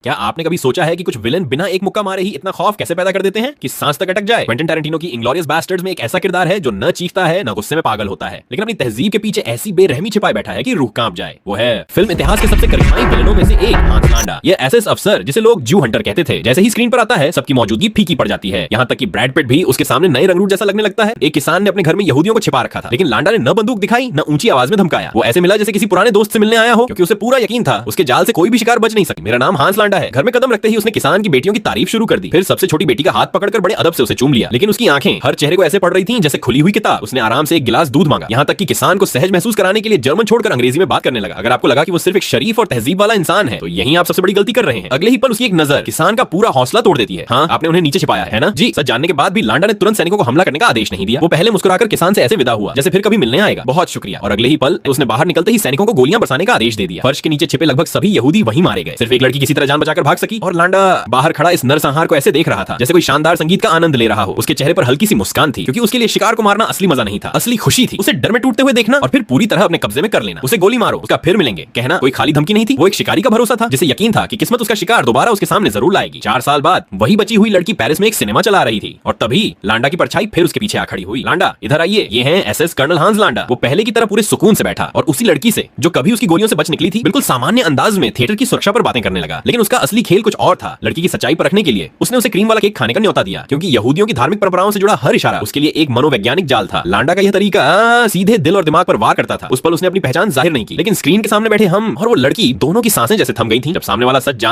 क्या आपने कभी सोचा है कि कुछ विलेन बिना एक मुक्का मारे ही इतना खौफ कैसे पैदा कर देते हैं कि सांस तक अटक जाए? क्वेंटिन टैरेंटिनो की इंग्लोरियस बास्टर्ड्स में एक ऐसा किरदार है जो न चीखता है न गुस्से में पागल होता है, लेकिन अपनी तहजीब के पीछे ऐसी बेरहमी छिपाए बैठा है कि रूह कांप जाए। वो है फिल्म इतिहास के सबसे करिश्माई विलेनों में से एक हांस लांडा। ये एसएस अफसर जिसे लोग जू हंटर कहते थे, जैसे ही स्क्रीन पर आता है सबकी मौजूदगी फीकी पड़ जाती है। यहाँ तक कि ब्रैड पिट भी उसके सामने नए रंगरूट जैसा लगने लगता है। एक किसान ने अपने घर में यहूदियों को छिपा रखा था, लेकिन लांडा ने न बंदूक दिखाई न ऊंची आवाज में धमकाया। वो ऐसे मिला जैसे किसी पुराने दोस्त से मिलने आया हो, क्योंकि उसे पूरा यकीन था उसके जाल से कोई भी शिकार बच नहीं सके। मेरा नाम हांस लांडा है। घर में कदम रखते ही उसने किसान की बेटियों की तारीफ शुरू कर दी। फिर सबसे छोटी बेटी का हाथ पकड़कर बड़े अदब से उसे चूम लिया, लेकिन उसकी आंखें हर चेहरे को ऐसे पड़ रही थीं जैसे खुली हुई किताब। उसने आराम से एक गिलास दूध मांगा, यहाँ तक कि किसान को सहज महसूस कराने के लिए जर्मन छोड़कर अंग्रेजी में बात करने लगा। अगर आपको लगा कि वो सिर्फ एक शरीफ और तहजीब वाला इंसान है, तो यहीं आप सबसे बड़ी गलती कर रहे हैं। अगले ही पल उसकी एक नजर किसान का पूरा हौसला तोड़ देती है। हाँ, आपने उन्हें नीचे छिपाया है ना जी। सच जानने के बाद भी लांडा ने तुरंत सैनिकों को हमला करने का आदेश नहीं दिया। वो पहले मुस्कुराकर किसान से ऐसे विदा हुआ जैसे फिर कभी मिलने आएगा, बहुत शुक्रिया। और अगले ही पल उसने बाहर निकलते ही सैनिकों को गोलियां बरसाने का आदेश दे दिया। फर्श के नीचे छिपे लगभग सभी यहूदी वहीं मारे गए। सिर्फ एक लड़की किसी तरह जान बचाकर भाग सकी, और लांडा बाहर खड़ा इस नरसंहार को ऐसे देख रहा था जैसे कोई शानदार संगीत का आनंद ले रहा हो। उसके चेहरे पर हल्की सी मुस्कान थी, क्योंकि उसके लिए शिकार को मारना असली मजा नहीं था, असली खुशी थी। उसे डर में टूटते हुए देखना और फिर पूरी तरह अपने कब्जे में कर लेना। उसे गोली मारो, उसका फिर मिलेंगे कहना कोई खाली धमकी नहीं थी। वो एक शिकारी का भरोसा था जिसे यकीन था कि किस्मत उसका शिकार दोबारा उसके सामने जरूर लाएगी। 4 साल बाद वही बची हुई लड़की पेरिस में एक सिनेमा चला रही थी, और तभी लांडा की परछाई फिर उसके पीछे आ खड़ी हुई। लांडा, इधर आइए, ये हैं एसएस कर्नल हांस लांडा। वो पहले की तरह पूरे सुकून से बैठा और उसी लड़की से जो कभी उसकी गोलियों से बच निकली थी बिल्कुल सामान्य अंदाज में थिएटर की सुरक्षा पर बातें करने लगा। लेकिन उसका असली खेल कुछ और था। लड़की की सच्चाई पर रखने के लिए उसने उसे क्रीम वाला केक खाने का न्योता दिया, क्योंकि यहूदियों की धार्मिक परंपराओं से जुड़ा हर इशारा उसके लिए एक मनोवैज्ञानिक जाल था। लांडा का यह तरीका सीधे दिल और दिमाग पर वार करता था। उस पल उसने अपनी पहचान जाहिर नहीं की, लेकिन स्क्रीन के सामने बैठे हम और वो लड़की दोनों की सांसें जैसे थम गई थी जब सामने वाला सच